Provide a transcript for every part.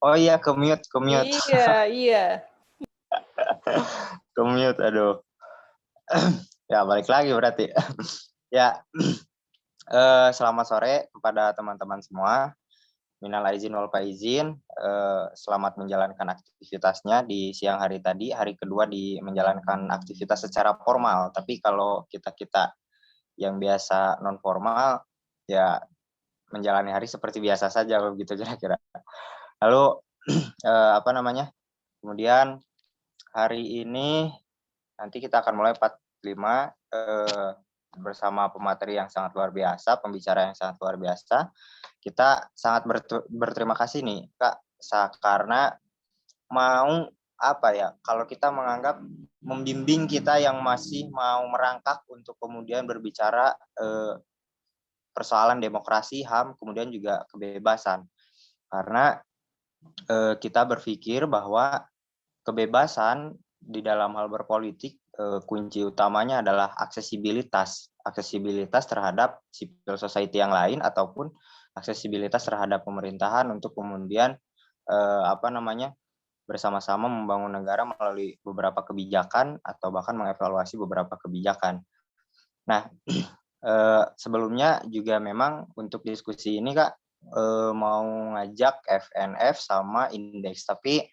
Oh iya, commute. Iya, iya. Commute, aduh. Ya, balik lagi berarti. Ya, selamat sore kepada teman-teman semua. Minal aizin wal faizin. Selamat menjalankan aktivitasnya di siang hari tadi, hari kedua di menjalankan aktivitas secara formal. Tapi kalau kita yang biasa non formal, ya menjalani hari seperti biasa saja begitu kira-kira. Lalu apa namanya? Kemudian hari ini nanti kita akan mulai 45 bersama pemateri yang sangat luar biasa, pembicara yang sangat luar biasa. Kita sangat berterima kasih nih Kak, karena mau apa ya, kalau kita menganggap membimbing kita yang masih mau merangkak untuk kemudian berbicara persoalan demokrasi, HAM, kemudian juga kebebasan. Karena kita berpikir bahwa kebebasan di dalam hal berpolitik, kunci utamanya adalah aksesibilitas terhadap civil society yang lain ataupun aksesibilitas terhadap pemerintahan untuk kemudian bersama-sama membangun negara melalui beberapa kebijakan atau bahkan mengevaluasi beberapa kebijakan. Nah, sebelumnya juga memang untuk diskusi ini Kak, mau ngajak FNF sama Indeks, tapi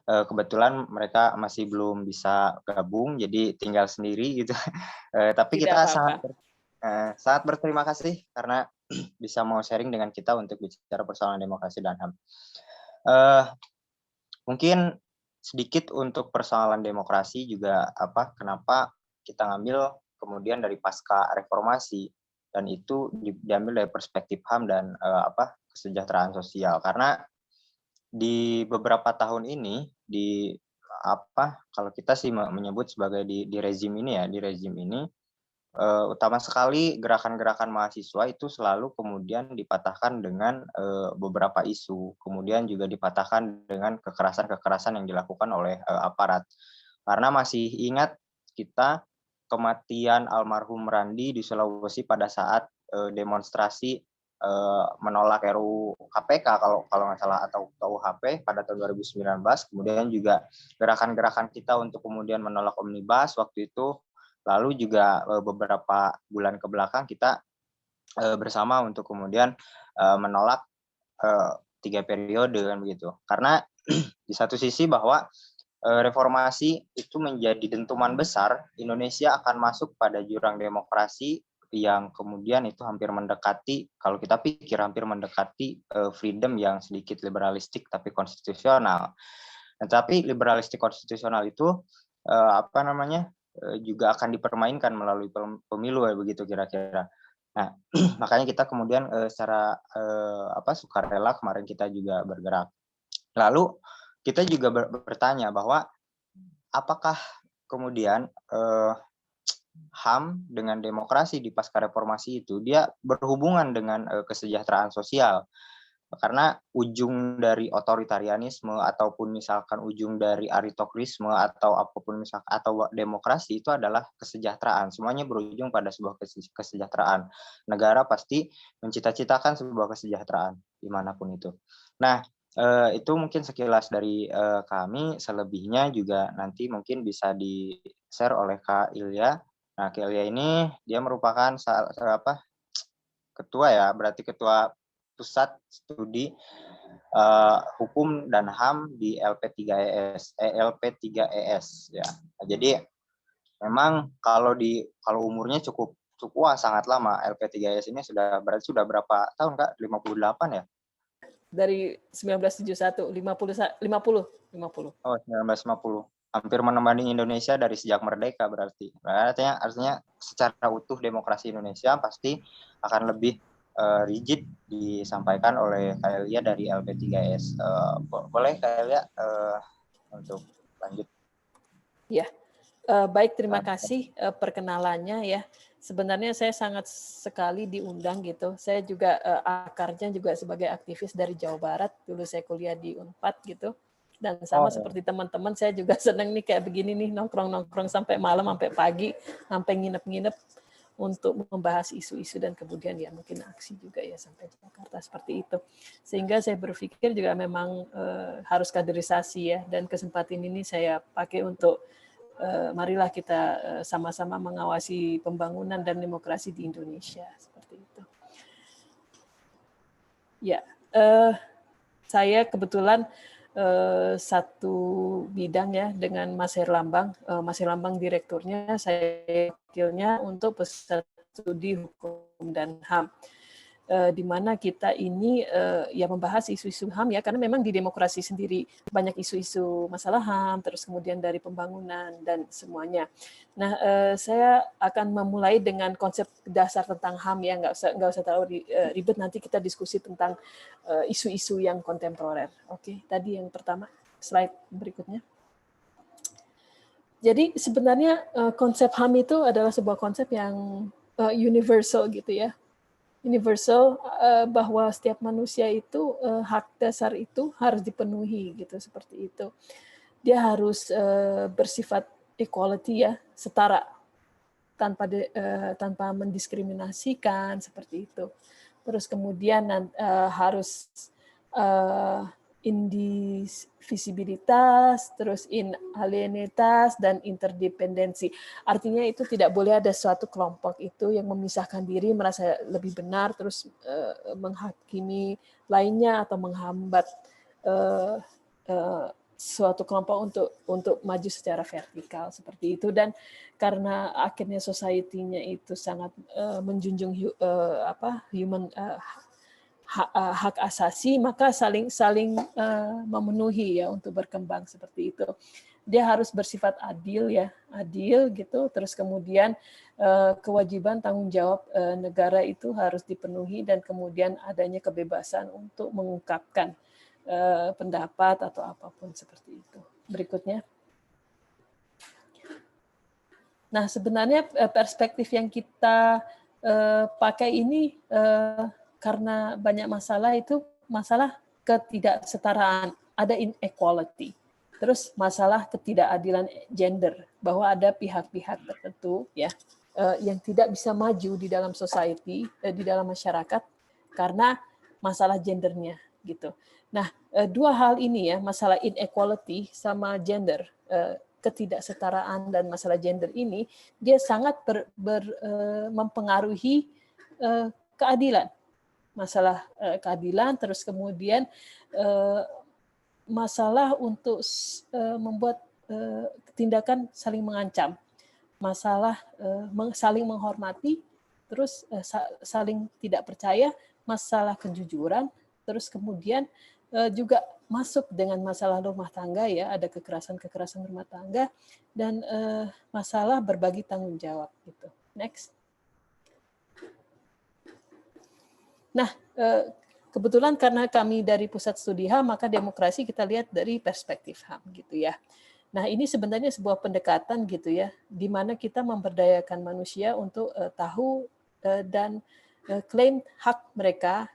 kebetulan mereka masih belum bisa gabung, jadi tinggal sendiri gitu. Tapi Tidak kita apa-apa. sangat berterima kasih karena bisa mau sharing dengan kita untuk bicara persoalan demokrasi dan HAM. Mungkin sedikit untuk persoalan demokrasi juga kenapa kita ngambil kemudian dari pasca reformasi, dan itu diambil dari perspektif HAM dan kesejahteraan sosial. Karena di beberapa tahun ini kalau kita sih menyebut sebagai di rezim ini utama sekali gerakan-gerakan mahasiswa itu selalu kemudian dipatahkan dengan beberapa isu, kemudian juga dipatahkan dengan kekerasan-kekerasan yang dilakukan oleh aparat. Karena masih ingat kita kematian almarhum Randi di Sulawesi pada saat demonstrasi menolak RUU KPK kalau nggak salah, atau KUHP pada tahun 2019. Kemudian juga gerakan-gerakan kita untuk kemudian menolak Omnibus waktu itu. Lalu juga beberapa bulan ke belakang kita bersama untuk kemudian menolak 3 periode kan begitu. Karena di satu sisi bahwa reformasi itu menjadi dentuman besar Indonesia akan masuk pada jurang demokrasi yang kemudian itu hampir mendekati, kalau kita pikir hampir mendekati freedom yang sedikit liberalistik tapi konstitusional. Nah, tapi liberalistik konstitusional itu juga akan dipermainkan melalui pemilu ya begitu kira-kira. Nah, makanya kita kemudian secara sukarela kemarin kita juga bergerak. Lalu kita juga bertanya bahwa apakah kemudian HAM dengan demokrasi di pasca reformasi itu dia berhubungan dengan kesejahteraan sosial. Karena ujung dari otoritarianisme ataupun misalkan ujung dari aritokrisme atau apapun misalkan atau demokrasi itu adalah kesejahteraan. Semuanya berujung pada sebuah kesejahteraan. Negara pasti mencita-citakan sebuah kesejahteraan dimanapun itu. Nah, itu mungkin sekilas dari kami. Selebihnya juga nanti mungkin bisa di-share oleh Kak Ilya. Nah, Kak Ilya ini dia merupakan ketua ya, berarti ketua Pusat Studi Hukum dan HAM di LP3ES ya. Nah, jadi memang kalau umurnya cukup sangat lama. LP3ES ini sudah berapa tahun Kak? 58 ya? Dari 1971, 50. Oh, 1950. Hampir menemani Indonesia dari sejak merdeka berarti. Artinya secara utuh demokrasi Indonesia pasti akan lebih rigid disampaikan oleh Kak Elia dari LP3S. Boleh Kak Elia untuk lanjut? Ya, baik, terima kasih perkenalannya ya. Sebenarnya saya sangat sekali diundang gitu. Saya juga akarnya juga sebagai aktivis dari Jawa Barat. Dulu saya kuliah di Unpad gitu. Dan sama seperti teman-teman, saya juga senang nih kayak begini nih, nongkrong-nongkrong sampai malam, sampai pagi, sampai nginep-nginep. untuk membahas isu-isu dan kemudian ya mungkin aksi juga ya sampai Jakarta seperti itu. Sehingga saya berpikir juga memang harus kaderisasi ya, dan kesempatan ini saya pakai untuk marilah kita sama-sama mengawasi pembangunan dan demokrasi di Indonesia seperti itu. Ya, saya kebetulan satu bidang ya dengan Mas Herlambang. Mas Herlambang direkturnya, saya wakilnya untuk Pusat Studi Hukum dan HAM. Di mana kita ini ya membahas isu-isu HAM ya, karena memang di demokrasi sendiri banyak isu-isu masalah HAM, terus kemudian dari pembangunan dan semuanya. Nah, saya akan memulai dengan konsep dasar tentang HAM ya, nggak usah terlalu ribet, nanti kita diskusi tentang isu-isu yang kontemporer. Oke, tadi yang pertama, slide berikutnya. Jadi sebenarnya konsep HAM itu adalah sebuah konsep yang universal gitu ya. Universal bahwa setiap manusia itu hak dasar itu harus dipenuhi gitu, seperti itu. Dia harus bersifat equality ya, setara, tanpa mendiskriminasikan seperti itu. Terus kemudian harus indivisibilitas, terus inalienitas, dan interdependensi. Artinya itu tidak boleh ada suatu kelompok itu yang memisahkan diri, merasa lebih benar, terus menghakimi lainnya atau menghambat suatu kelompok untuk maju secara vertikal seperti itu. Dan karena akhirnya society-nya itu sangat menjunjung human hak asasi, maka saling memenuhi ya untuk berkembang seperti itu. Dia harus bersifat adil ya, adil gitu. Terus kemudian kewajiban tanggung jawab negara itu harus dipenuhi, dan kemudian adanya kebebasan untuk mengungkapkan pendapat atau apapun seperti itu. Berikutnya. Nah, sebenarnya perspektif yang kita pakai ini karena banyak masalah, itu masalah ketidaksetaraan, ada inequality. Terus masalah ketidakadilan gender, bahwa ada pihak-pihak tertentu ya yang tidak bisa maju di dalam society, di dalam masyarakat karena masalah gendernya gitu. Nah, dua hal ini ya, masalah inequality sama gender, ketidaksetaraan dan masalah gender ini, dia sangat mempengaruhi keadilan. Masalah keadilan, terus kemudian masalah untuk membuat tindakan saling mengancam, masalah saling menghormati, terus saling tidak percaya, masalah kejujuran, terus kemudian juga masuk dengan masalah rumah tangga ya, ada kekerasan rumah tangga, dan masalah berbagi tanggung jawab gitu. Next. Nah, kebetulan karena kami dari Pusat Studi HAM, maka demokrasi kita lihat dari perspektif HAM gitu ya. Nah, ini sebenarnya sebuah pendekatan gitu ya, di mana kita memberdayakan manusia untuk tahu dan klaim hak mereka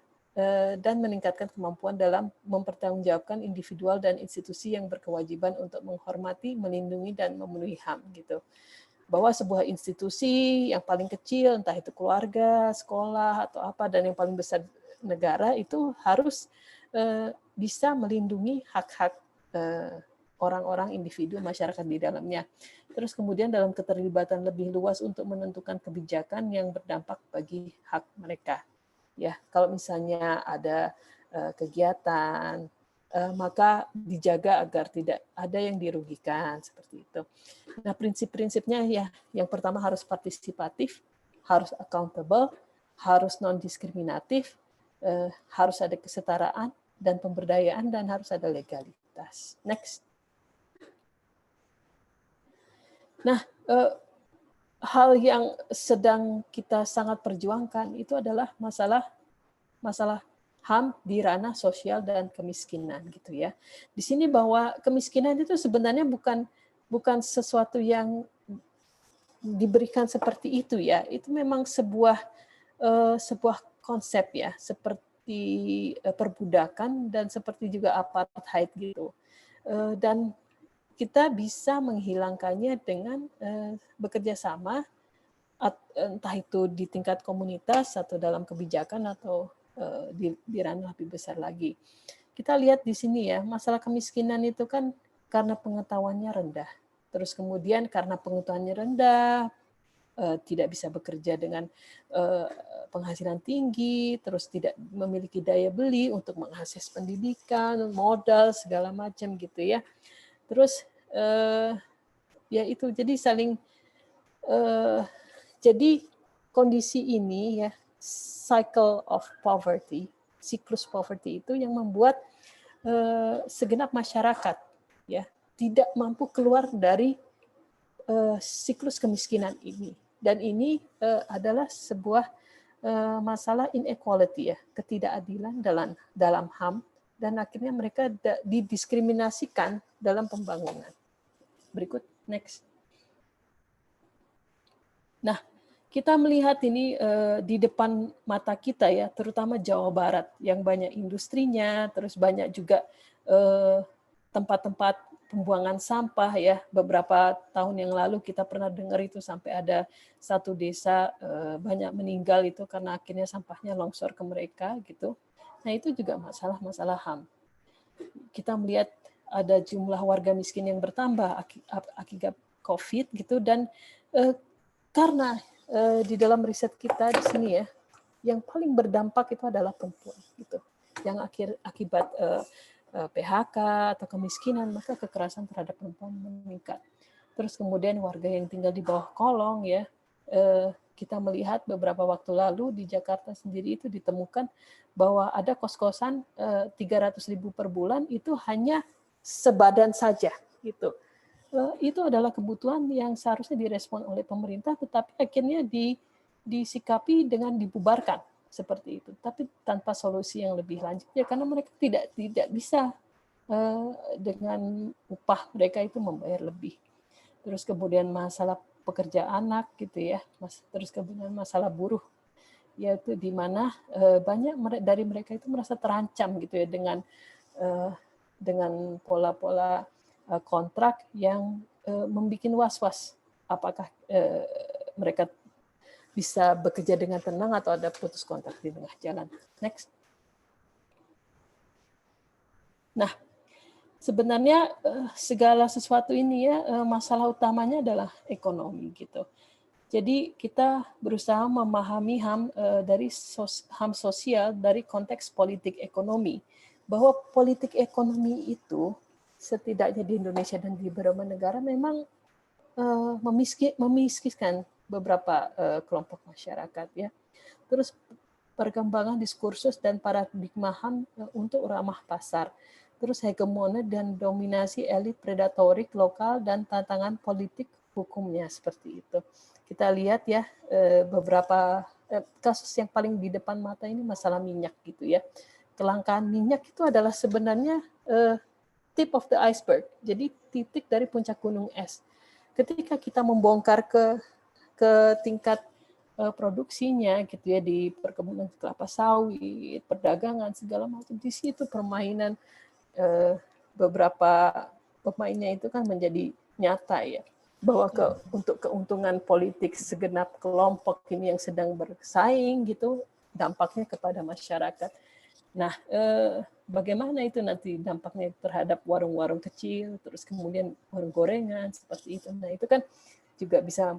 dan meningkatkan kemampuan dalam mempertanggungjawabkan individual dan institusi yang berkewajiban untuk menghormati, melindungi, dan memenuhi HAM gitu. Bahwa sebuah institusi yang paling kecil, entah itu keluarga, sekolah, atau apa, dan yang paling besar negara, itu harus bisa melindungi hak-hak orang-orang, individu, masyarakat di dalamnya. Terus kemudian dalam keterlibatan lebih luas untuk menentukan kebijakan yang berdampak bagi hak mereka. Ya, kalau misalnya ada kegiatan, maka dijaga agar tidak ada yang dirugikan seperti itu. Nah, prinsip-prinsipnya ya, yang pertama harus partisipatif, harus accountable, harus non-diskriminatif, harus ada kesetaraan dan pemberdayaan, dan harus ada legalitas. Next. Nah, hal yang sedang kita sangat perjuangkan itu adalah masalah HAM di ranah sosial dan kemiskinan gitu ya. Di sini bahwa kemiskinan itu sebenarnya bukan sesuatu yang diberikan seperti itu ya. Itu memang sebuah konsep ya, seperti perbudakan dan seperti juga apartheid gitu. Dan kita bisa menghilangkannya dengan bekerja sama entah itu di tingkat komunitas atau dalam kebijakan atau di ranah lebih besar lagi. Kita lihat di sini ya, masalah kemiskinan itu kan karena pengetahuannya rendah. Terus kemudian karena pengetahuannya rendah, tidak bisa bekerja dengan penghasilan tinggi, terus tidak memiliki daya beli untuk mengakses pendidikan, modal segala macam gitu ya. Terus ya itu jadi saling jadi kondisi ini ya, cycle of poverty, siklus poverty itu yang membuat segenap masyarakat ya tidak mampu keluar dari siklus kemiskinan ini. Dan ini adalah sebuah masalah inequality ya, ketidakadilan dalam HAM, dan akhirnya mereka didiskriminasikan dalam pembangunan. Berikut, next. Nah, kita melihat ini di depan mata kita ya, terutama Jawa Barat yang banyak industrinya, terus banyak juga tempat-tempat pembuangan sampah ya. Beberapa tahun yang lalu kita pernah dengar itu sampai ada satu desa banyak meninggal itu karena akhirnya sampahnya longsor ke mereka gitu. Nah, itu juga masalah-masalah HAM. Kita melihat ada jumlah warga miskin yang bertambah akibat COVID gitu, dan karena di dalam riset kita di sini ya, yang paling berdampak itu adalah perempuan gitu. Yang akibat PHK atau kemiskinan, maka kekerasan terhadap perempuan meningkat. Terus kemudian warga yang tinggal di bawah kolong ya, kita melihat beberapa waktu lalu di Jakarta sendiri itu ditemukan bahwa ada kos-kosan 300.000 per bulan itu hanya sebadan saja gitu. Itu adalah kebutuhan yang seharusnya direspon oleh pemerintah, tetapi akhirnya disikapi dengan dibubarkan seperti itu, tapi tanpa solusi yang lebih lanjut ya, karena mereka tidak bisa dengan upah mereka itu membayar lebih. Terus kemudian masalah pekerja anak gitu ya, terus kemudian masalah buruh, yaitu di mana banyak dari mereka itu merasa terancam gitu ya dengan pola-pola kontrak yang membuat was-was apakah mereka bisa bekerja dengan tenang atau ada putus kontrak di tengah jalan. Next. Nah, sebenarnya segala sesuatu ini ya, masalah utamanya adalah ekonomi gitu. Jadi kita berusaha memahami HAM dari HAM sosial dari konteks politik ekonomi, bahwa politik ekonomi itu setidaknya di Indonesia dan di beberapa negara memang memiskinkan beberapa kelompok masyarakat ya. Terus perkembangan diskursus dan paradigma HAM untuk ramah pasar. Terus hegemoni dan dominasi elit predatorik lokal dan tantangan politik hukumnya seperti itu. Kita lihat ya beberapa kasus yang paling di depan mata ini masalah minyak gitu ya. Kelangkaan minyak itu adalah sebenarnya tip of the iceberg. Jadi titik dari puncak gunung es. Ketika kita membongkar ke tingkat produksinya gitu ya, di perkebunan kelapa sawit, perdagangan segala macam, di situ permainan beberapa pemainnya itu kan menjadi nyata ya, bahwa untuk keuntungan politik segenap kelompok ini yang sedang bersaing gitu, dampaknya kepada masyarakat. Nah, bagaimana itu nanti dampaknya terhadap warung-warung kecil, terus kemudian warung gorengan seperti itu. Nah, itu kan juga bisa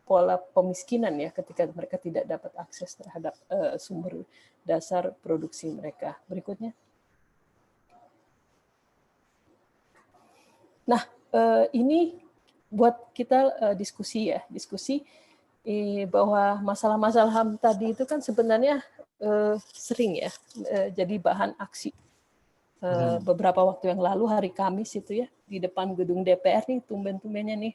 pola pemiskinan ya, ketika mereka tidak dapat akses terhadap sumber dasar produksi mereka. Berikutnya. Nah, ini buat kita diskusi bahwa masalah-masalah HAM tadi itu kan sebenarnya sering ya jadi bahan aksi. Beberapa waktu yang lalu hari Kamis itu ya, di depan gedung DPR nih tumben-tumbennya nih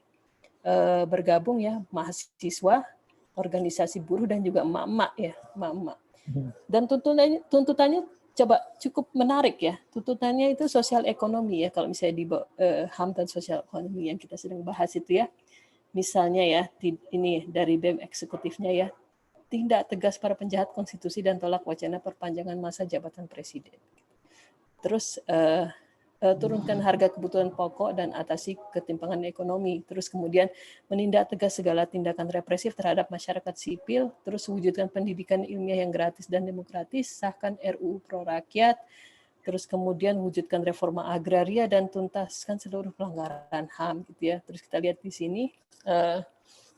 bergabung ya mahasiswa, organisasi buruh dan juga emak-emak ya, emak-emak. Dan tuntutannya cukup menarik ya. Tuntutannya itu sosial ekonomi ya, kalau misalnya di HAM dan sosial ekonomi yang kita sedang bahas itu ya. Misalnya ya, ini dari BEM eksekutifnya ya, tindak tegas para penjahat konstitusi dan tolak wacana perpanjangan masa jabatan presiden. Terus turunkan harga kebutuhan pokok dan atasi ketimpangan ekonomi. Terus kemudian menindak tegas segala tindakan represif terhadap masyarakat sipil. Terus wujudkan pendidikan ilmiah yang gratis dan demokratis. Sahkan RUU Pro Rakyat. Terus kemudian wujudkan reforma agraria dan tuntaskan seluruh pelanggaran HAM gitu ya. Terus kita lihat di sini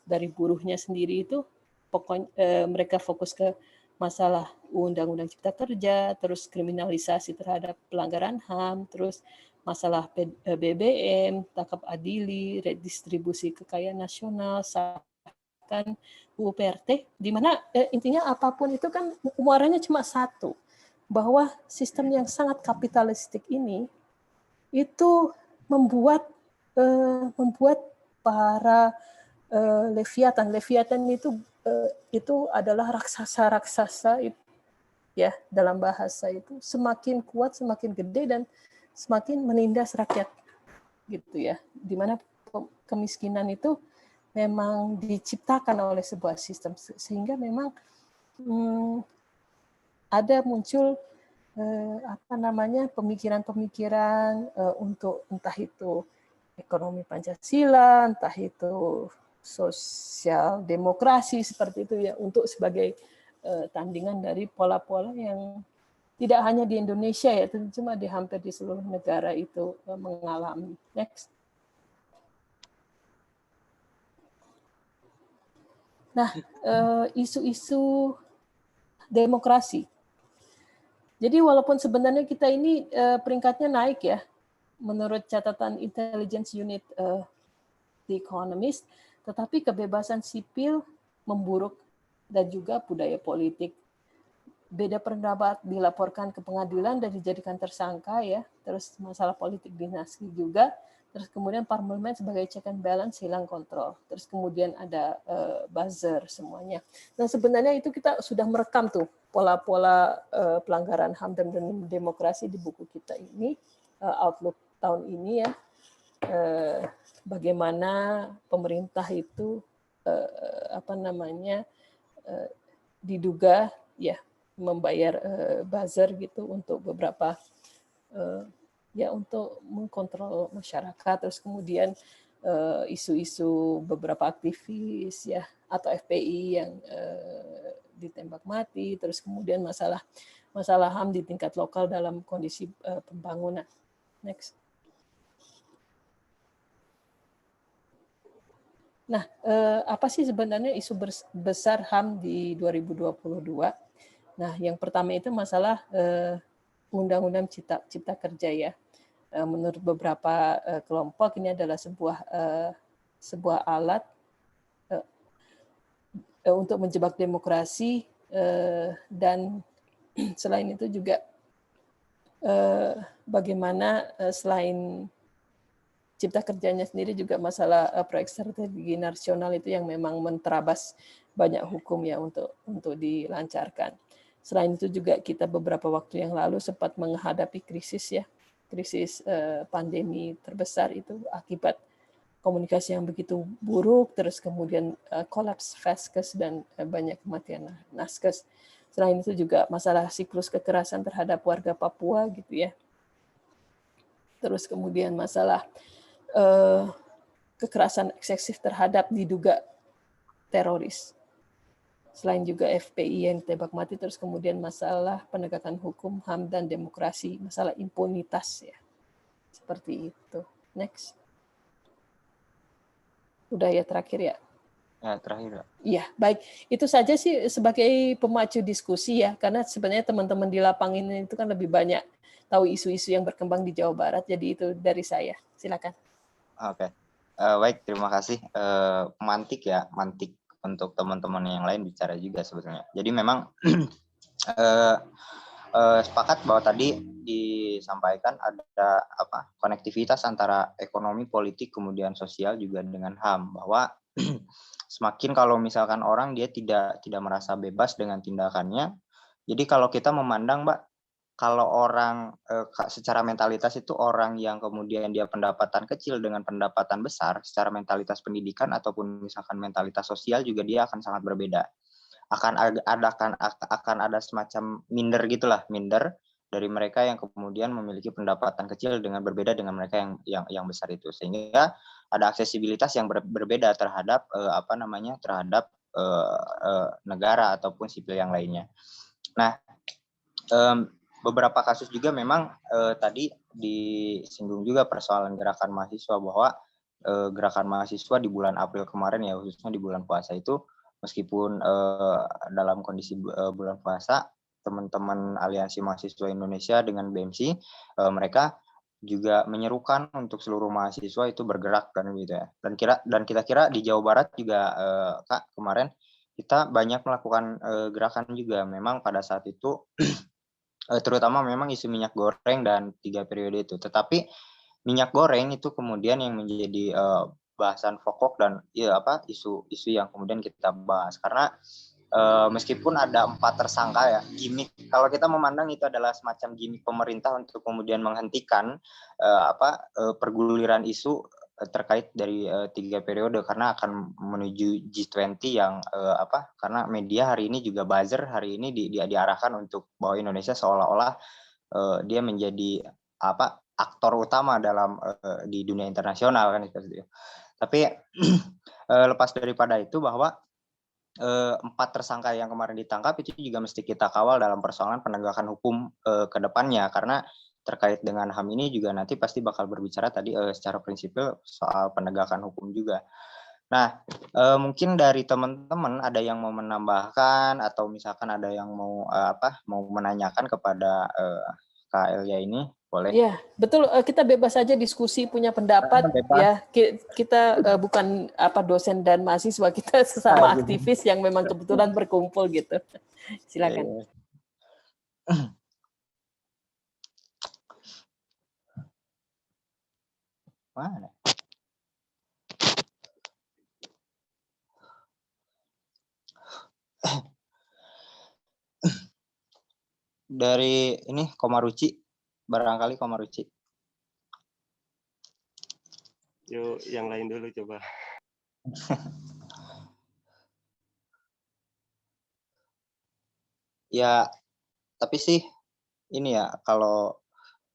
dari buruhnya sendiri itu pokoknya mereka fokus ke masalah Undang-Undang Cipta Kerja, terus kriminalisasi terhadap pelanggaran HAM, terus masalah BBM, tangkap adili, redistribusi kekayaan nasional, sahkan UU PRT, di mana intinya apapun itu kan muaranya cuma satu, bahwa sistem yang sangat kapitalistik ini itu membuat para Leviathan itu adalah raksasa ya dalam bahasa itu semakin kuat, semakin gede dan semakin menindas rakyat gitu ya. Dimana kemiskinan itu memang diciptakan oleh sebuah sistem sehingga memang ada muncul pemikiran-pemikiran untuk entah itu ekonomi Pancasila, entah itu sosial demokrasi seperti itu ya, untuk sebagai tandingan dari pola-pola yang tidak hanya di Indonesia ya, cuma di hampir di seluruh negara itu mengalami. Next. Nah, isu-isu demokrasi. Jadi walaupun sebenarnya kita ini peringkatnya naik ya, menurut catatan Intelligence Unit The Economist, tetapi kebebasan sipil memburuk dan juga budaya politik. Beda pendapat dilaporkan ke pengadilan dan dijadikan tersangka ya, terus masalah politik dinasti juga, terus kemudian parlemen sebagai check and balance hilang kontrol, terus kemudian ada buzzer semuanya. Nah sebenarnya itu kita sudah merekam tuh pola-pola pelanggaran HAM dan demokrasi di buku kita ini, Outlook tahun ini ya, bagaimana pemerintah itu diduga ya membayar buzzer gitu untuk beberapa ya untuk mengkontrol masyarakat, terus kemudian isu-isu beberapa aktivis ya atau FPI yang ditembak mati, terus kemudian masalah HAM di tingkat lokal dalam kondisi pembangunan. Next. Nah, apa sih sebenarnya isu besar HAM di 2022? Nah, yang pertama itu masalah Undang-Undang Cipta Kerja ya. Menurut beberapa kelompok ini adalah sebuah alat untuk menjebak demokrasi, dan selain itu juga bagaimana selain Cipta Kerjanya sendiri juga masalah proyek strategi nasional itu yang memang menterabas banyak hukum ya untuk dilancarkan. Selain itu juga kita beberapa waktu yang lalu sempat menghadapi krisis pandemi terbesar itu akibat komunikasi yang begitu buruk, terus kemudian kolaps Vaskes dan banyak kematian naskes. Selain itu juga masalah siklus kekerasan terhadap warga Papua gitu ya. Terus kemudian masalah kekerasan eksesif terhadap diduga teroris. Selain juga FPI yang ditembak mati, terus kemudian masalah penegakan hukum, HAM, dan demokrasi, masalah impunitas ya. Seperti itu. Next. Udah ya terakhir ya? Ya, terakhir. Iya, baik. Itu saja sih sebagai pemacu diskusi ya, karena sebenarnya teman-teman di lapangan ini itu kan lebih banyak tahu isu-isu yang berkembang di Jawa Barat, jadi itu dari saya. Silakan. Oke. Baik, terima kasih. Mantik untuk teman-teman yang lain bicara juga sebetulnya. Jadi memang sepakat bahwa tadi disampaikan ada konektivitas antara ekonomi, politik, kemudian sosial juga dengan HAM, bahwa semakin kalau misalkan orang dia tidak merasa bebas dengan tindakannya. Jadi kalau kita memandang, Mbak, kalau orang secara mentalitas itu orang yang kemudian dia pendapatan kecil dengan pendapatan besar, secara mentalitas pendidikan ataupun misalkan mentalitas sosial juga dia akan sangat berbeda. Akan ada semacam minder gitulah, minder dari mereka yang kemudian memiliki pendapatan kecil dengan berbeda dengan mereka yang besar itu. Sehingga ada aksesibilitas yang berbeda terhadap terhadap negara ataupun sipil yang lainnya. Nah, beberapa kasus juga memang tadi disinggung juga persoalan gerakan mahasiswa, bahwa gerakan mahasiswa di bulan April kemarin ya, khususnya di bulan puasa itu, meskipun dalam kondisi bulan puasa, teman-teman Aliansi Mahasiswa Indonesia dengan BMC mereka juga menyerukan untuk seluruh mahasiswa itu bergerak kan gitu ya. Dan kita kira di Jawa Barat juga Kak, kemarin kita banyak melakukan gerakan juga. Memang pada saat itu terutama memang isu minyak goreng dan 3 periode itu. Tetapi minyak goreng itu kemudian yang menjadi bahasan pokok dan isu yang kemudian kita bahas, karena meskipun ada 4 tersangka ya, gimmick, kalau kita memandang itu adalah semacam gimmick pemerintah untuk kemudian menghentikan perguliran isu terkait dari 3 periode, karena akan menuju G20 yang karena media hari ini juga buzzer hari ini diarahkan untuk bahwa Indonesia seolah-olah dia menjadi aktor utama dalam di dunia internasional kan seperti itu. Tapi lepas daripada itu, bahwa 4 tersangka yang kemarin ditangkap itu juga mesti kita kawal dalam persoalan penegakan hukum ke depannya, karena terkait dengan HAM ini juga nanti pasti bakal berbicara tadi secara prinsipil soal penegakan hukum juga. Nah, mungkin dari teman-teman ada yang mau menambahkan atau misalkan ada yang mau mau menanyakan kepada Kak Elia ini, boleh. Ya, betul. Kita bebas saja diskusi, punya pendapat. Bebas. Ya, kita bukan dosen dan mahasiswa, kita sesama aktivis yang memang kebetulan berkumpul gitu. Silakan. Mana? Dari ini Komaruci, barangkali Komaruci. Yuk, yang lain dulu coba. Ya, tapi sih ini ya, kalau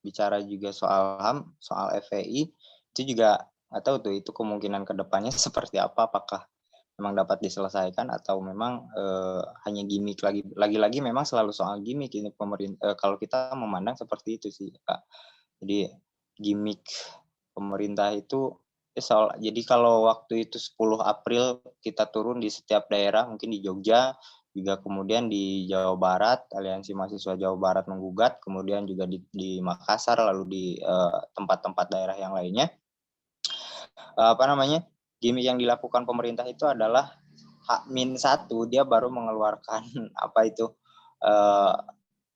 bicara juga soal HAM, soal FPI, itu juga nggak tahu tuh itu kemungkinan kedepannya seperti apa, apakah memang dapat diselesaikan atau memang hanya gimmick lagi-lagi memang selalu soal gimmick ini pemerintah, kalau kita memandang seperti itu sih Kak. Jadi gimmick pemerintah itu jadi kalau waktu itu 10 April kita turun di setiap daerah, mungkin di Jogja, juga kemudian di Jawa Barat, Aliansi Mahasiswa Jawa Barat menggugat, kemudian juga di Makassar, lalu di tempat-tempat daerah yang lainnya. Gimmick yang dilakukan pemerintah itu adalah H-1 dia baru mengeluarkan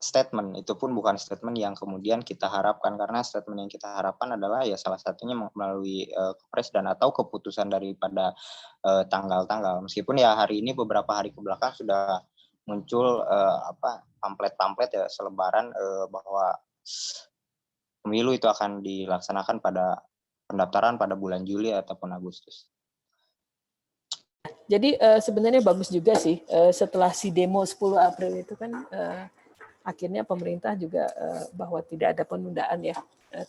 statement. Itu pun bukan statement yang kemudian kita harapkan, karena statement yang kita harapkan adalah ya salah satunya melalui kepres dan atau keputusan daripada tanggal-tanggal. Meskipun ya hari ini beberapa hari ke belakang sudah muncul pamflet-pamflet ya selebaran bahwa pemilu itu akan dilaksanakan pada pendaftaran pada bulan Juli ataupun Agustus. Jadi sebenarnya bagus juga sih setelah si demo 10 April itu kan akhirnya pemerintah juga bahwa tidak ada penundaan ya,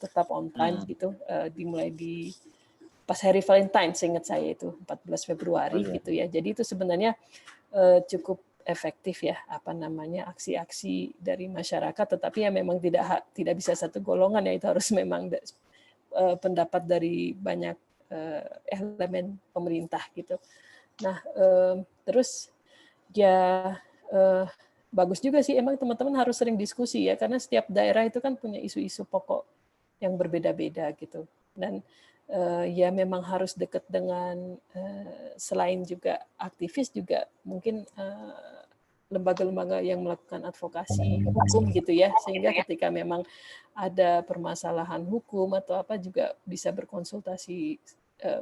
tetap on time gitu, dimulai di pas hari Valentine, seingat saya itu 14 Februari gitu ya. Jadi itu sebenarnya cukup efektif ya, aksi-aksi dari masyarakat, tetapi ya memang tidak bisa satu golongan ya, itu harus memang pendapat dari banyak elemen pemerintah gitu. Nah, terus ya bagus juga sih, emang teman-teman harus sering diskusi ya, karena setiap daerah itu kan punya isu-isu pokok yang berbeda-beda gitu. Dan ya memang harus dekat dengan selain juga aktivis juga mungkin lembaga-lembaga yang melakukan advokasi hukum gitu ya, sehingga ketika memang ada permasalahan hukum atau apa juga bisa berkonsultasi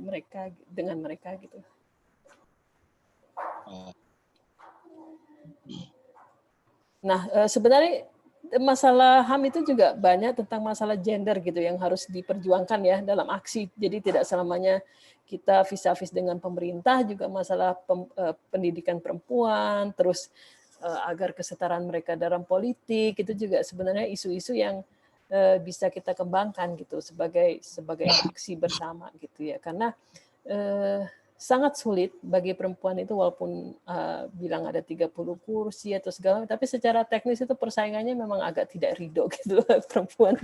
mereka dengan mereka gitu. Nah, sebenarnya masalah HAM itu juga banyak tentang masalah gender gitu yang harus diperjuangkan ya dalam aksi. Jadi tidak selamanya kita vis-a-vis dengan pemerintah, juga masalah pendidikan perempuan, terus agar kesetaraan mereka dalam politik, itu juga sebenarnya isu-isu yang bisa kita kembangkan gitu sebagai aksi bersama gitu ya. Karena sangat sulit bagi perempuan itu walaupun bilang ada 30 kursi atau segala, tapi secara teknis itu persaingannya memang agak tidak ridho gitu perempuan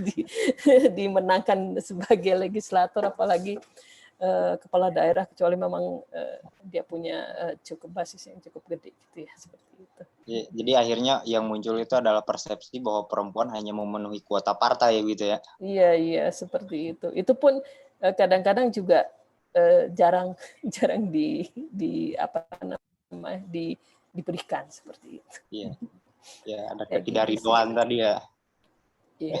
dimenangkan sebagai legislator, apalagi kepala daerah, kecuali memang dia punya cukup basis yang cukup gede gitu ya, seperti itu. Jadi akhirnya yang muncul itu adalah persepsi bahwa perempuan hanya memenuhi kuota partai gitu ya. Iya, seperti itu. Itu pun kadang-kadang juga jarang di apa namanya diberikan seperti itu. Iya. Ya, ada Kayak ketidakridoan tadi ya. Iya.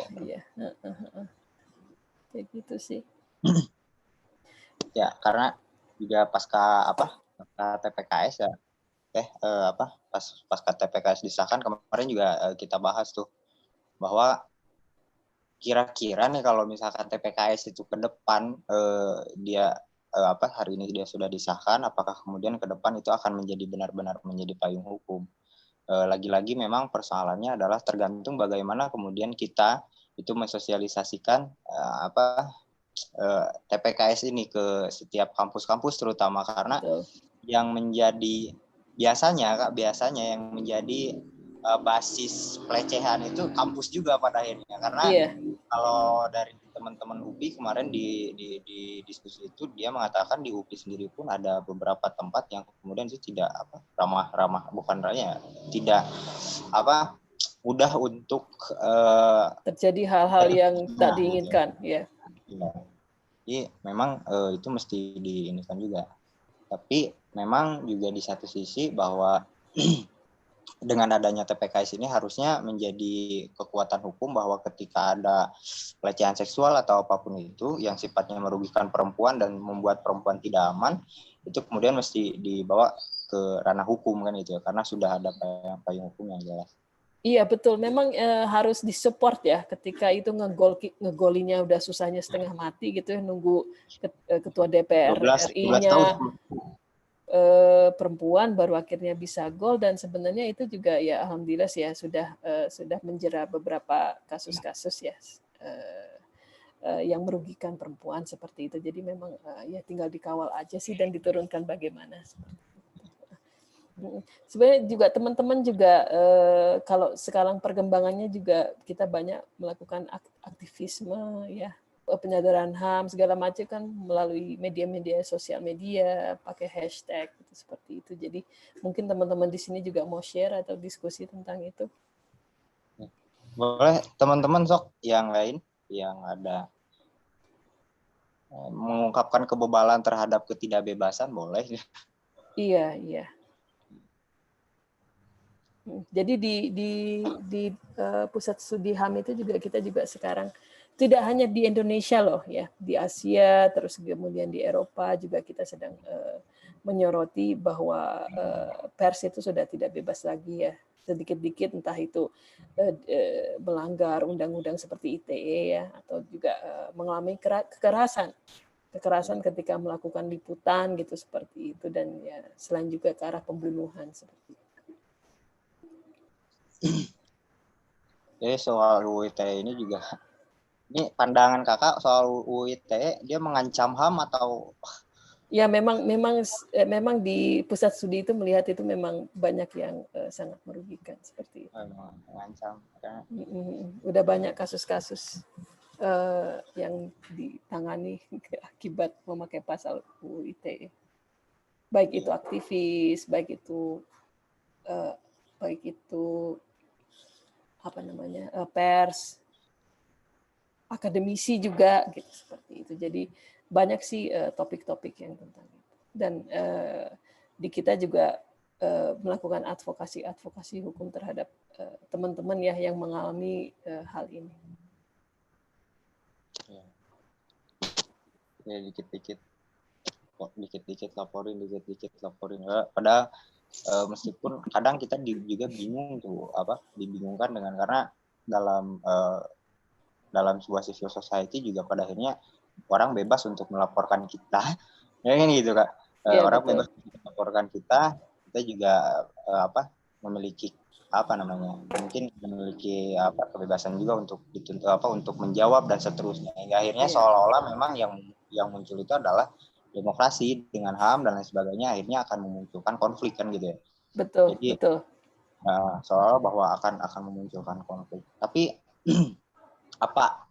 Kayak gitu sih. Ya, karena juga pasca TPKS ya. Pasca TPKS disahkan kemarin juga kita bahas tuh bahwa kira-kira nih kalau misalkan TPKS itu ke depan hari ini dia sudah disahkan, apakah kemudian ke depan itu akan menjadi benar-benar menjadi payung hukum. Lagi-lagi memang persoalannya adalah tergantung bagaimana kemudian kita itu mensosialisasikan TPKS ini ke setiap kampus-kampus terutama, karena yang menjadi biasanya yang menjadi basis pelecehan itu kampus juga pada akhirnya, karena kalau dari teman-teman UPI kemarin di diskusi itu dia mengatakan di UPI sendiri pun ada beberapa tempat yang kemudian itu tidak tidak mudah untuk terjadi hal-hal yang tak diinginkan ya. Jadi memang itu mesti diinginkan juga. Tapi memang juga di satu sisi bahwa dengan adanya TPKS ini harusnya menjadi kekuatan hukum bahwa ketika ada pelecehan seksual atau apapun itu yang sifatnya merugikan perempuan dan membuat perempuan tidak aman, itu kemudian mesti dibawa ke ranah hukum kan itu ya, karena sudah ada payung hukum yang jelas. Iya betul, memang harus disupport ya ketika itu ngegolinya udah susahnya setengah mati gitu ya, nunggu ketua DPR RI-nya perempuan baru akhirnya bisa gol, dan sebenarnya itu juga ya alhamdulillah sih ya sudah menjera beberapa kasus-kasus ya yang merugikan perempuan seperti itu. Jadi memang ya tinggal dikawal aja sih dan diturunkan bagaimana. Sebenarnya juga teman-teman juga kalau sekarang perkembangannya juga kita banyak melakukan aktivisme ya, penyadaran HAM segala macam kan melalui media-media sosial media, pakai hashtag gitu, seperti itu. Jadi mungkin teman-teman di sini juga mau share atau diskusi tentang itu. Boleh teman-teman sok yang lain yang ada mengungkapkan kebebalan terhadap ketidakbebasan boleh. Iya. Jadi di pusat studi HAM itu juga kita juga sekarang tidak hanya di Indonesia loh ya, di Asia terus kemudian di Eropa juga kita sedang menyoroti bahwa pers itu sudah tidak bebas lagi ya, sedikit-dikit entah itu melanggar undang-undang seperti ITE ya, atau juga mengalami kekerasan ketika melakukan liputan gitu seperti itu, dan ya selain juga ke arah pembunuhan seperti itu. Jadi soal UU ITE ini juga, ini pandangan kakak soal UU ITE, dia mengancam HAM atau? Ya memang di pusat studi itu melihat itu memang banyak yang sangat merugikan seperti itu. Mengancam. Udah banyak kasus-kasus yang ditangani akibat memakai pasal UU ITE. Baik itu aktivis, baik itu pers, akademisi juga gitu seperti itu. Jadi banyak sih topik-topik yang tentang itu. Dan di kita juga melakukan advokasi hukum terhadap teman-teman ya yang mengalami hal ini. Ya dikit-dikit laporin. Padahal meskipun kadang kita juga bingung tuh dibingungkan dengan, karena dalam sebuah civil society juga pada akhirnya orang bebas untuk melaporkan kita, ya kan gitu kak. Orang betul. Bebas untuk melaporkan kita juga memiliki apa namanya, mungkin memiliki kebebasan juga untuk dituntut untuk menjawab dan seterusnya, hingga akhirnya seolah-olah memang yang muncul itu adalah demokrasi dengan HAM dan lain sebagainya, akhirnya akan memunculkan konflik kan gitu ya. Betul, Jadi betul. seolah bahwa akan memunculkan konflik. Tapi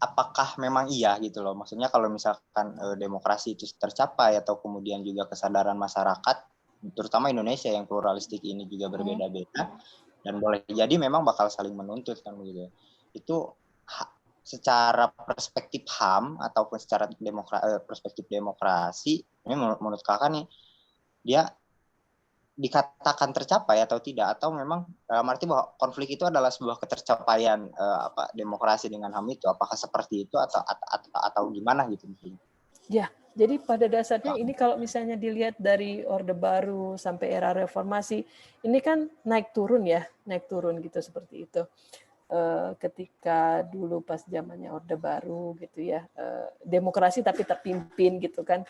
apakah memang iya gitu loh? Maksudnya kalau misalkan demokrasi itu tercapai atau kemudian juga kesadaran masyarakat, terutama Indonesia yang pluralistik ini juga berbeda-beda, dan boleh jadi memang bakal saling menuntut kan begitu. Itu secara perspektif HAM ataupun secara perspektif demokrasi, ini menurut kakak nih, dia dikatakan tercapai atau tidak, atau memang arti bahwa konflik itu adalah sebuah ketercapaian demokrasi dengan HAM itu, apakah seperti itu atau gimana gitu mungkin? Ya, jadi pada dasarnya ini kalau misalnya dilihat dari Orde Baru sampai era reformasi, ini kan naik turun gitu seperti itu. Ketika dulu pas zamannya Orde Baru gitu ya, demokrasi tapi terpimpin gitu kan.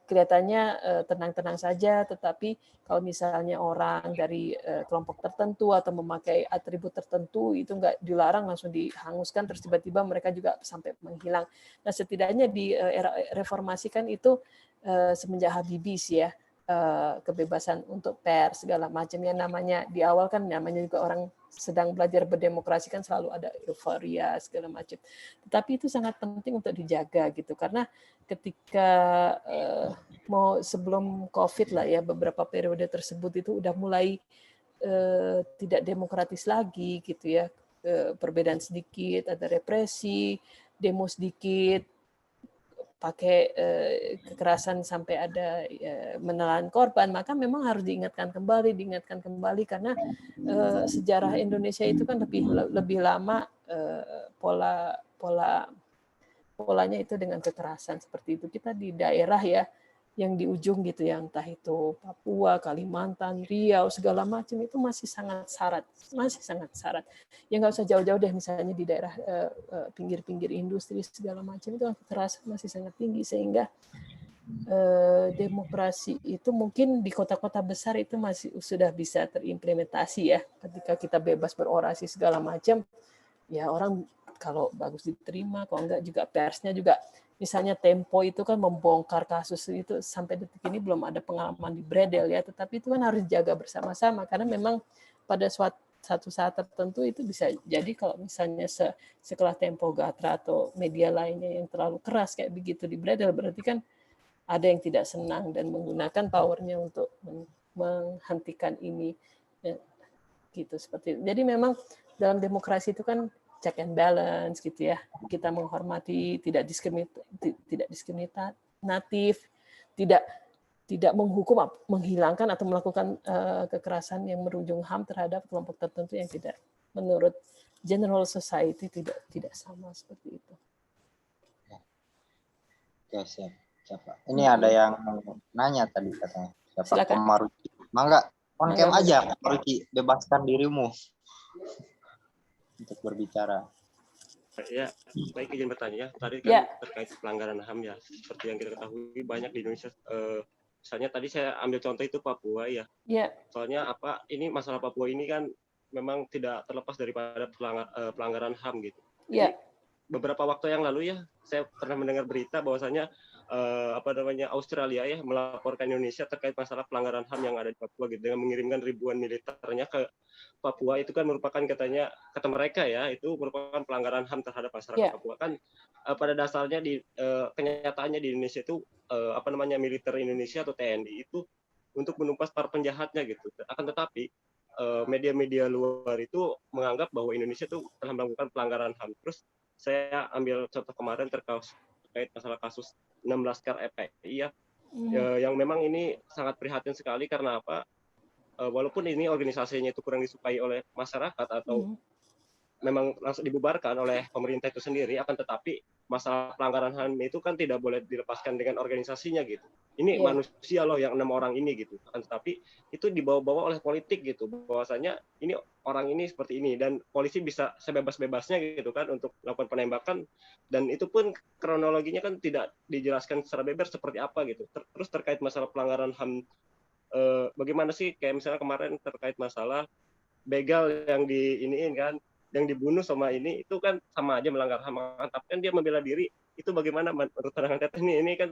Kelihatannya tenang-tenang saja, tetapi kalau misalnya orang dari kelompok tertentu atau memakai atribut tertentu itu nggak dilarang, langsung dihanguskan, terus tiba-tiba mereka juga sampai menghilang. Nah, setidaknya di era reformasi kan itu semenjak Habibie sih ya, kebebasan untuk pers segala macam, yang namanya di awal kan namanya juga orang sedang belajar berdemokrasi kan selalu ada euforia segala macam. Tetapi itu sangat penting untuk dijaga gitu, karena ketika mau sebelum COVID lah ya, beberapa periode tersebut itu udah mulai tidak demokratis lagi gitu ya, perbedaan sedikit, ada represi, demo sedikit, pakai kekerasan sampai ada menelan korban, maka memang harus diingatkan kembali karena sejarah Indonesia itu kan lebih lama polanya itu dengan kekerasan seperti itu. Kita di daerah ya yang di ujung gitu ya, entah itu Papua, Kalimantan, Riau, segala macam itu masih sangat syarat. Ya nggak usah jauh-jauh deh, misalnya di daerah pinggir-pinggir industri segala macam itu kekerasan masih sangat tinggi, sehingga demokrasi itu mungkin di kota-kota besar itu masih sudah bisa terimplementasi ya, ketika kita bebas berorasi segala macam, ya orang kalau bagus diterima, kalau enggak juga persnya juga. Misalnya Tempo itu kan membongkar kasus itu, sampai detik ini belum ada pengalaman di Bredel ya, tetapi itu kan harus dijaga bersama-sama, karena memang pada satu saat tertentu itu bisa jadi kalau misalnya sekelas Tempo, Gatra atau media lainnya yang terlalu keras kayak begitu di Bredel, berarti kan ada yang tidak senang dan menggunakan powernya untuk menghentikan ini ya, gitu seperti itu. Jadi memang dalam demokrasi itu kan check and balance gitu ya. Kita menghormati, tidak diskriminatif, tidak menghukum, menghilangkan atau melakukan kekerasan yang berujung HAM terhadap kelompok tertentu yang tidak menurut general society tidak sama seperti itu. Oke, siapa? Ini ada yang nanya tadi katanya. Siapa? Silakan. Komaruki. Mangga, on cam aja, Komaruki, bebaskan dirimu untuk berbicara. Ya, baik, izin bertanya. Tadi kan terkait pelanggaran HAM ya, seperti yang kita ketahui banyak di Indonesia. Misalnya tadi saya ambil contoh itu Papua ya. Soalnya ini masalah Papua ini kan memang tidak terlepas daripada pelanggaran HAM gitu. Jadi beberapa waktu yang lalu ya, saya pernah mendengar berita bahwasanya Australia ya melaporkan Indonesia terkait masalah pelanggaran HAM yang ada di Papua gitu, dengan mengirimkan ribuan militernya ke Papua. Itu kan merupakan kata mereka ya, itu merupakan pelanggaran HAM terhadap masyarakat Papua. Kan pada dasarnya di kenyataannya di Indonesia itu militer Indonesia atau TNI itu untuk menumpas para penjahatnya gitu. Akan tetapi media-media luar itu menganggap bahwa Indonesia itu telah melakukan pelanggaran HAM. Terus saya ambil contoh kemarin terkait masalah kasus 16 Laskar FPI ya, yang memang ini sangat prihatin sekali karena walaupun ini organisasinya itu kurang disukai oleh masyarakat atau memang langsung dibubarkan oleh pemerintah itu sendiri, akan tetapi masalah pelanggaran HAM itu kan tidak boleh dilepaskan dengan organisasinya gitu. Ini manusia loh yang 6 orang ini gitu. Akan tetapi itu dibawa-bawa oleh politik gitu, bahwasanya ini orang ini seperti ini, dan polisi bisa sebebas-bebasnya gitu kan untuk melakukan penembakan, dan itu pun kronologinya kan tidak dijelaskan secara bebas seperti apa gitu. Terus terkait masalah pelanggaran HAM, bagaimana sih kayak misalnya kemarin terkait masalah begal yang diiniin kan, yang dibunuh sama ini itu kan sama aja melanggar HAM. Tapi kan dia membela diri, itu bagaimana menurut pandangan Teteh ini kan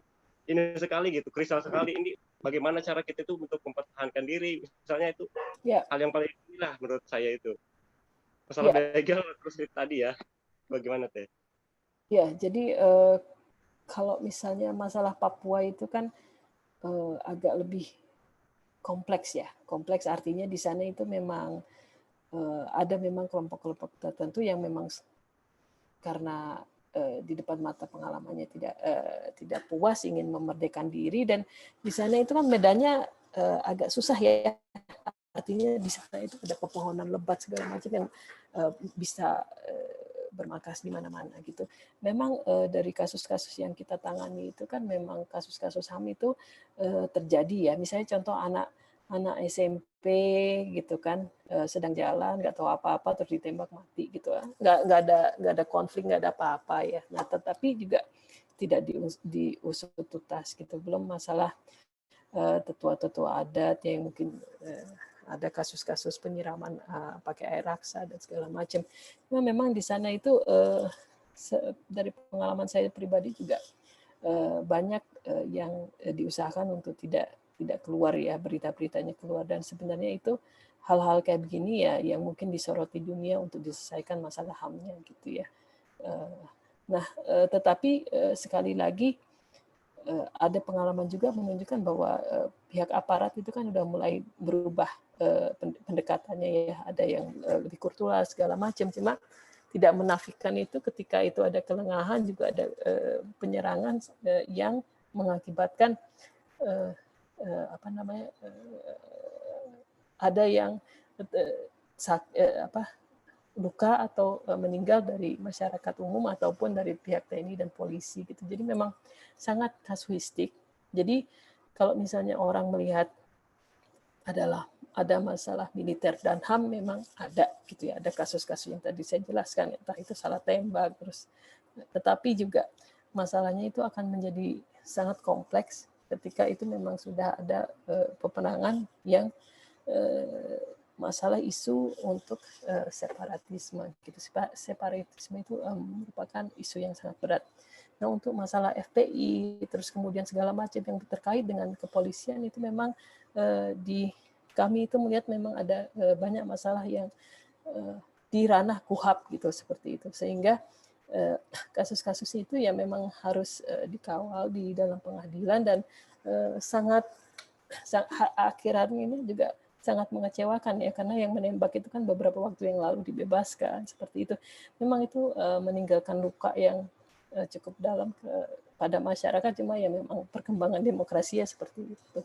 ini sekali gitu, kristal sekali. Ini bagaimana cara kita itu untuk mempertahankan diri, misalnya itu hal yang paling inilah menurut saya itu. Masalah begal terus tadi ya, bagaimana Teh? Ya, jadi kalau misalnya masalah Papua itu kan agak lebih kompleks ya. Kompleks artinya di sana itu memang ada memang kelompok-kelompok tertentu yang memang karena di depan mata pengalamannya tidak puas ingin memerdekakan diri, dan di sana itu kan medannya agak susah ya. Artinya di sana itu ada pepohonan lebat segala macam yang bisa bermarkas di mana-mana gitu. Memang dari kasus-kasus yang kita tangani itu kan memang kasus-kasus HAM itu terjadi ya. Misalnya contoh anak SMP gitu kan sedang jalan nggak tahu apa-apa terus ditembak mati gitu, nggak ada konflik, nggak ada apa-apa ya. Nah tetapi juga tidak diusut tuntas gitu. Belum masalah tetua-tetua adat yang mungkin ada kasus-kasus penyiraman pakai air raksa dan segala macam. Memang di sana itu dari pengalaman saya pribadi juga banyak yang diusahakan untuk tidak keluar ya, berita-beritanya keluar, dan sebenarnya itu hal-hal kayak begini ya yang mungkin disoroti dunia untuk diselesaikan masalah HAM-nya gitu ya. Nah, tetapi sekali lagi ada pengalaman juga menunjukkan bahwa pihak aparat itu kan udah mulai berubah pendekatannya ya, ada yang lebih kurtual segala macam, cuma tidak menafikan itu ketika itu ada kelengahan juga ada penyerangan yang mengakibatkan ada yang luka atau meninggal dari masyarakat umum ataupun dari pihak TNI dan polisi gitu. Jadi memang sangat kasuistik. Jadi kalau misalnya orang melihat ada masalah militer dan HAM, memang ada gitu ya, ada kasus-kasus yang tadi saya jelaskan, entah itu salah tembak terus, tetapi juga masalahnya itu akan menjadi sangat kompleks ketika itu memang sudah ada peperangan yang masalah isu untuk separatisme gitu. Separatisme itu merupakan isu yang sangat berat. Nah, untuk masalah FPI terus kemudian segala macam yang terkait dengan kepolisian itu memang di kami itu melihat memang ada banyak masalah yang di ranah KUHAP gitu, seperti itu, sehingga kasus-kasus itu ya memang harus dikawal di dalam pengadilan, dan akhir-akhir ini juga sangat mengecewakan ya, karena yang menembak itu kan beberapa waktu yang lalu dibebaskan, seperti itu. Memang itu meninggalkan luka yang cukup dalam pada masyarakat, cuma ya memang perkembangan demokrasi ya seperti itu.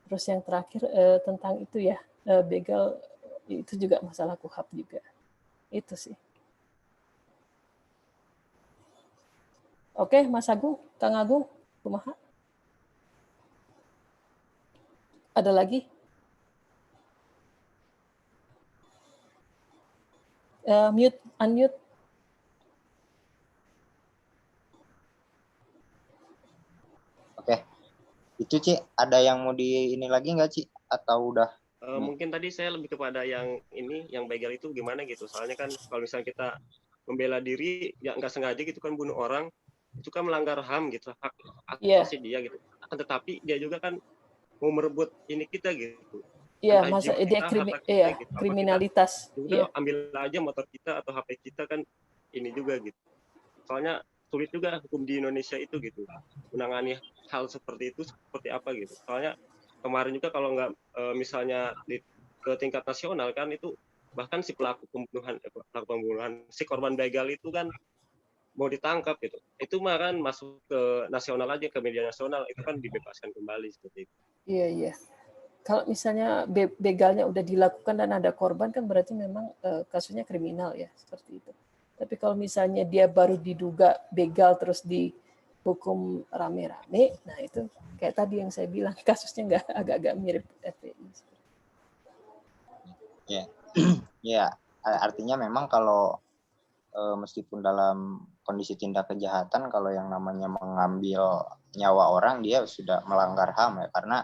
Terus yang terakhir tentang itu ya, begal itu juga masalah KUHAP juga. Itu sih. Oke, Mas Agung, Kang Agung, kumaha? Ada lagi? Unmute. Oke. Itu Ci, ada yang mau di ini lagi nggak Ci? Atau udah? Mungkin tadi saya lebih kepada yang ini, yang begal itu gimana gitu. Soalnya kan kalau misalnya kita membela diri, ya nggak sengaja gitu kan bunuh orang, itu kan melanggar HAM gitu, hak asasi dia gitu. Tetapi dia juga kan mau merebut ini kita gitu. Iya, masa dia gitu. Kriminalitas. Kita ambil aja motor kita atau HP kita kan ini juga gitu. Soalnya sulit juga hukum di Indonesia itu gitu, menangani hal seperti itu seperti apa gitu. Soalnya kemarin juga kalau nggak misalnya ke tingkat nasional kan itu bahkan si pelaku pembunuhan si korban begal itu kan mau ditangkap gitu. Itu mah kan masuk ke nasional aja, ke media nasional, itu kan dibebaskan kembali seperti itu. Iya. Kalau misalnya begalnya udah dilakukan dan ada korban kan berarti memang kasusnya kriminal ya, seperti itu. Tapi kalau misalnya dia baru diduga begal terus dihukum rame-rame, nah itu kayak tadi yang saya bilang kasusnya agak-agak mirip FPI. Ya, ya artinya memang kalau meskipun dalam kondisi tindak kejahatan, kalau yang namanya mengambil nyawa orang dia sudah melanggar HAM ya, karena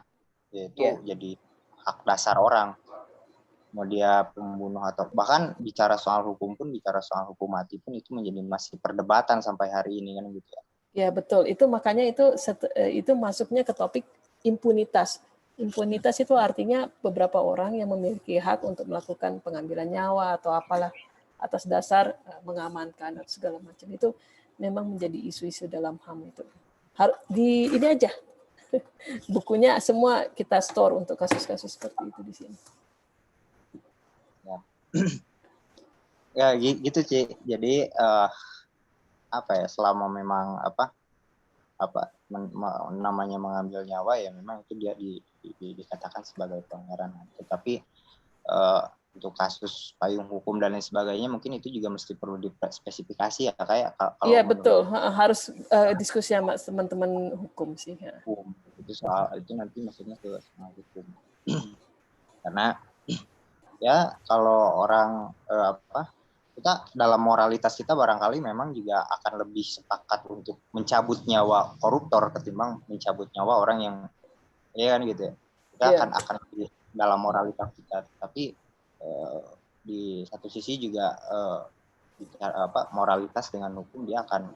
itu jadi hak dasar orang. mau dia pembunuh atau bahkan bicara soal hukum mati pun itu menjadi masih perdebatan sampai hari ini kan gitu ya. Ya betul, itu makanya itu masuknya ke topik impunitas. Impunitas itu artinya beberapa orang yang memiliki hak untuk melakukan pengambilan nyawa atau apalah atas dasar mengamankan atau segala macam, itu memang menjadi isu-isu dalam HAM itu. Di ini aja bukunya semua kita store untuk kasus-kasus seperti itu di sini. Ya gitu Ci. Jadi selama memang namanya mengambil nyawa ya memang itu dia dikatakan sebagai pelanggaran. Tetapi untuk kasus payung hukum dan lain sebagainya mungkin itu juga mesti perlu dispesifikasi ya kayak kalau iya betul, harus diskusi sama teman-teman hukum sih ya. Itu soal itu nanti maksudnya ke soal hukum. Karena ya kalau orang kita dalam moralitas kita barangkali memang juga akan lebih sepakat untuk mencabut nyawa koruptor ketimbang mencabut nyawa orang yang ya kan gitu ya. Kita akan lebih dalam moralitas kita, tapi di satu sisi juga moralitas dengan hukum dia akan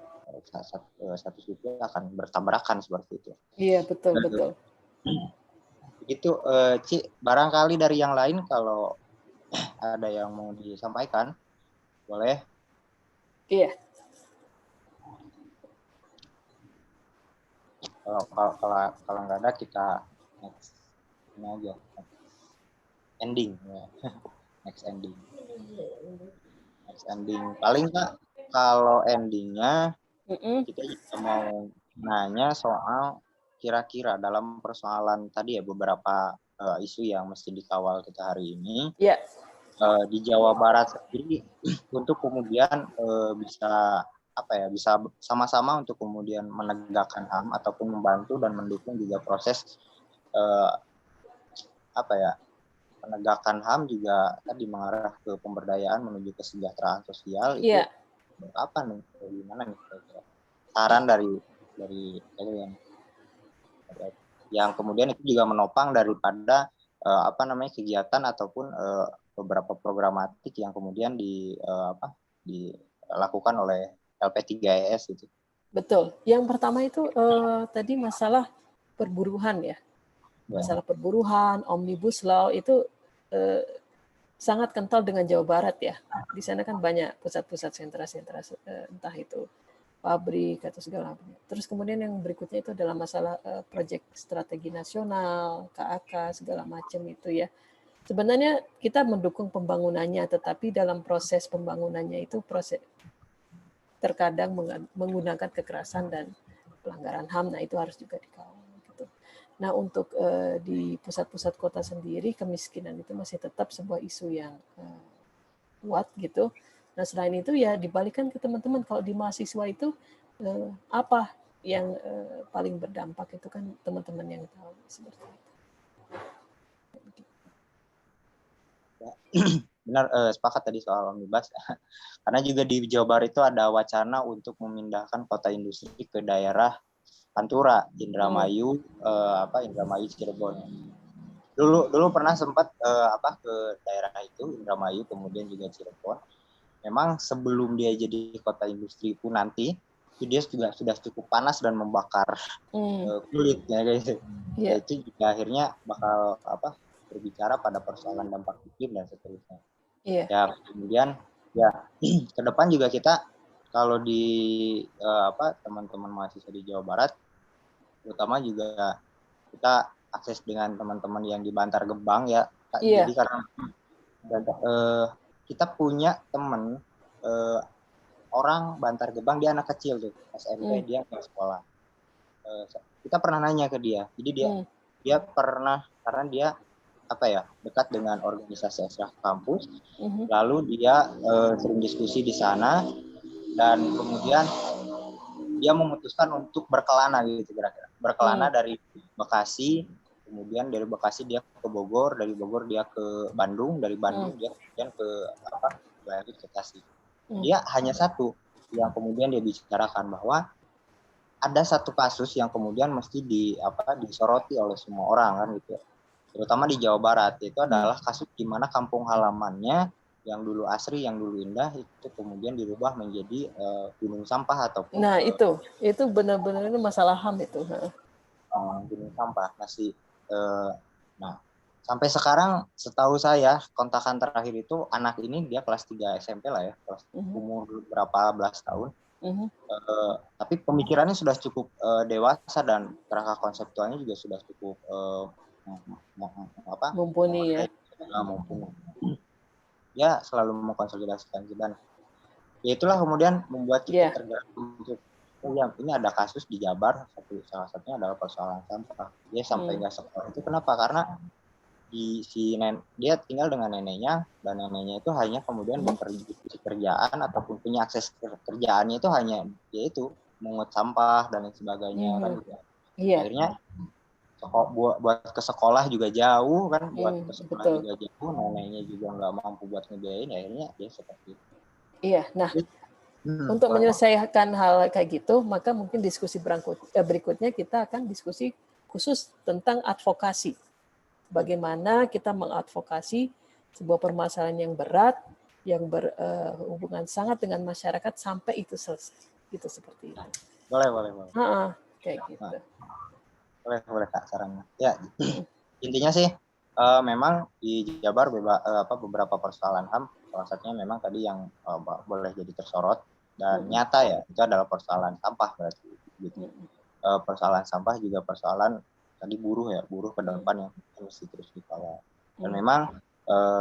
satu sisi akan bertabrakan seperti itu. Iya betul. Begitu Ci, barangkali dari yang lain kalau ada yang mau disampaikan boleh. Iya. Kalau nggak ada kita next ini aja ending ya. next ending paling nggak kalau endingnya kita juga mau nanya soal kira-kira dalam persoalan tadi ya beberapa isu yang mesti dikawal kita hari ini di Jawa Barat sendiri untuk kemudian bisa sama-sama untuk kemudian menegakkan HAM ataupun membantu dan mendukung juga proses penegakan HAM juga tadi mengarah ke pemberdayaan menuju kesejahteraan sosial itu apa nih, gimana nih kira-kira saran dari kalian yang kemudian itu juga menopang daripada kegiatan ataupun beberapa programatik yang kemudian dilakukan oleh LP3IS itu. Betul. Yang pertama itu tadi masalah perburuhan ya. Masalah perburuhan, Omnibus Law itu sangat kental dengan Jawa Barat ya. Di sana kan banyak pusat-pusat sentra-sentra entah itu pabrik atau segala macam. Terus kemudian yang berikutnya itu adalah masalah proyek strategi nasional, KAK segala macam itu ya. Sebenarnya kita mendukung pembangunannya, tetapi dalam proses pembangunannya itu terkadang menggunakan kekerasan dan pelanggaran HAM, nah itu harus juga dikawal. Gitu. Nah untuk di pusat-pusat kota sendiri, kemiskinan itu masih tetap sebuah isu yang kuat gitu. Nah selain itu ya dibalikan ke teman-teman, kalau di mahasiswa itu apa yang paling berdampak itu kan teman-teman yang tahu seperti itu. Benar, sepakat tadi soal Omnibus. Karena juga di Jawa Barat itu ada wacana untuk memindahkan kota industri ke daerah Pantura, Indramayu, Indramayu Cirebon. Dulu pernah sempat ke daerah itu Indramayu, kemudian juga Cirebon. Memang sebelum dia jadi kota industri pun nanti itu dia juga sudah cukup panas dan membakar kulit ya guys. Yeah. Itu juga akhirnya bakal berbicara pada persoalan dampak iklim dan seterusnya. Ya kemudian ya ke depan juga kita kalau di teman-teman mahasiswa di Jawa Barat terutama juga kita akses dengan teman-teman yang di Bantar Gebang ya. Jadi karena kita punya teman orang Bantar Gebang, dia anak kecil tuh SMP, dia nggak sekolah. Kita pernah nanya ke dia, jadi dia pernah karena dia dekat dengan organisasi ekstra kampus, lalu dia sering diskusi di sana dan kemudian dia memutuskan untuk berkelana gitu kira-kira, berkelana dari Bekasi, kemudian dari Bekasi dia ke Bogor, dari Bogor dia ke Bandung, dari Bandung dia kemudian ke Tasik. Dia hanya satu yang kemudian dia bicarakan bahwa ada satu kasus yang kemudian mesti disoroti oleh semua orang kan gitu. terutama di Jawa Barat. Itu adalah kasus di mana kampung halamannya yang dulu asri, yang dulu indah, itu kemudian dirubah menjadi gunung sampah ataupun nah itu benar-benar ini masalah HAM itu. Gunung sampah masih. Nah, sampai sekarang setahu saya kontakan terakhir itu anak ini dia kelas 3 SMP lah ya, kelas umur berapa belas tahun. Tapi pemikirannya sudah cukup dewasa dan kerangka konseptualnya juga sudah cukup mumpuni ya. Mumpuni. Ya selalu mengkonsolidasikan dan ya itulah kemudian membuat kita tergerak untuk ini ada kasus di Jabar, salah satunya adalah persoalan sampah. Dia sampai nggak sekolah itu kenapa? Karena dia tinggal dengan neneknya dan neneknya itu hanya kemudian pekerjaan ataupun punya akses kerjaannya itu hanya yaitu mengut sampah dan lain sebagainya kan gitu. Akhirnya buat ke sekolah juga jauh kan, buat ke sekolah juga jauh, neneknya juga nggak mampu buat ngebiayain, akhirnya dia seperti itu. Iya, nah untuk menyelesaikan hal kayak gitu, maka mungkin diskusi berikutnya kita akan diskusi khusus tentang advokasi. Bagaimana kita mengadvokasi sebuah permasalahan yang berat, yang berhubungan sangat dengan masyarakat sampai itu selesai. Gitu seperti itu. Boleh. Kayak gitu. Boleh Kak sarannya. Ya, intinya sih memang di Jabar beberapa persoalan HAM, salah satunya memang tadi yang boleh jadi tersorot dan nyata ya, itu adalah persoalan sampah berarti gitu. Persoalan sampah juga persoalan tadi buruh ke depan yang mesti terus dikawal. Dan memang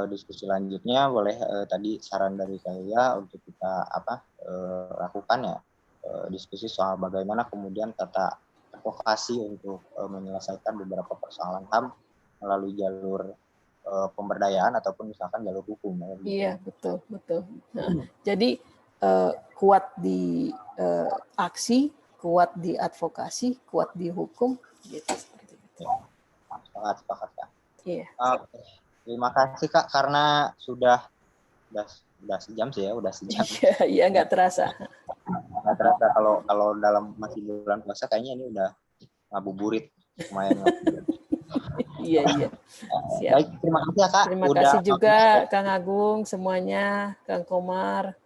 diskusi lanjutnya boleh tadi saran dari saya untuk kita lakukan ya, diskusi soal bagaimana kemudian tata advokasi untuk menyelesaikan beberapa persoalan HAM melalui jalur pemberdayaan ataupun misalkan jalur hukum. Iya, betul. Nah, jadi kuat di aksi, kuat di advokasi, kuat di hukum, gitu seperti itu. Sangat sepakat Kak. Iya. Terima kasih Kak karena sudah sejam sih ya, udah sejam. Iya nggak terasa. Nggak terasa kalau dalam masih bulan puasa kayaknya ini udah ngabuburit lumayan. Iya. Siap. Baik, terima kasih ya Kak. Terima kasih juga Kang Agung semuanya, Kang Komar,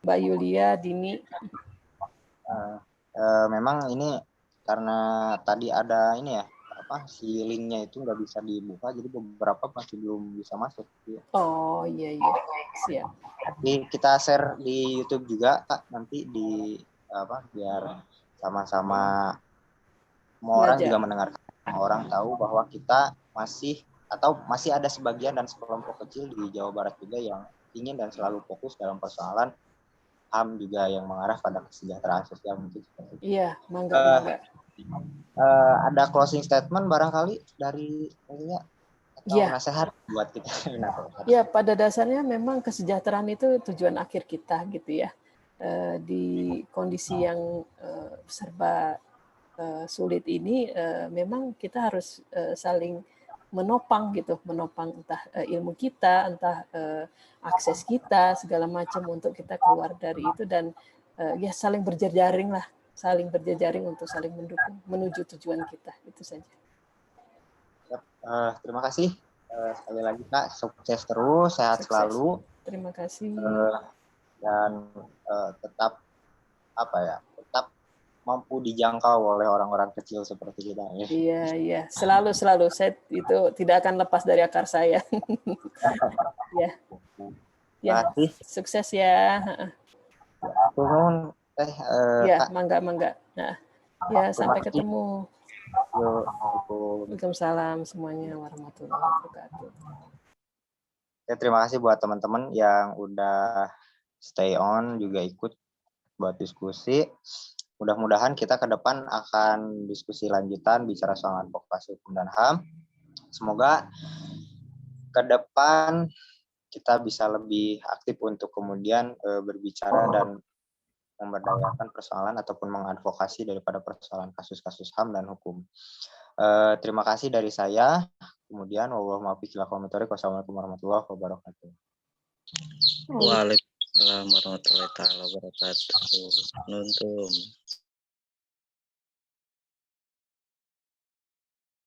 Mbak Yulia, Dini. Memang ini karena tadi ada ini ya, si linknya itu nggak bisa dibuka, jadi beberapa masih belum bisa masuk. Oh iya, siap. Jadi kita share di YouTube juga Kak, nanti biar sama-sama semua orang juga mendengarkan, orang tahu bahwa kita masih ada sebagian dan sekelompok kecil di Jawa Barat juga yang ingin dan selalu fokus dalam persoalan HAM juga yang mengarah pada kesejahteraan sosial mungkin seperti itu. Iya, mangga. Ada closing statement barangkali dari nasihat buat kita. Ya, pada dasarnya memang kesejahteraan itu tujuan akhir kita gitu ya. Di kondisi yang serba sulit ini memang kita harus saling menopang entah ilmu kita, entah akses kita, segala macam untuk kita keluar dari itu dan ya saling berjejaring untuk saling mendukung menuju tujuan kita, itu saja. Terima kasih sekali lagi Kak, sukses terus, sehat selalu. Terima kasih. Dan tetap mampu dijangkau oleh orang-orang kecil seperti kita. Iya, selalu. Saya itu tidak akan lepas dari akar saya. Ya, sukses ya. Turun. Ya, mangga. Nah, ya sampai ketemu. Waalaikumsalam semuanya warahmatullahi wabarakatuh. Ya, terima kasih buat teman-teman yang udah stay on juga ikut buat diskusi. Mudah-mudahan kita ke depan akan diskusi lanjutan bicara soal advokasi hukum dan HAM. Semoga ke depan kita bisa lebih aktif untuk kemudian berbicara dan memberdayakan persoalan ataupun mengadvokasi daripada persoalan kasus-kasus HAM dan hukum. Terima kasih dari saya. Kemudian wassalamualaikum warahmatullahi wabarakatuh. Waalaikumsalam warahmatullahi wabarakatuh. Nuntum.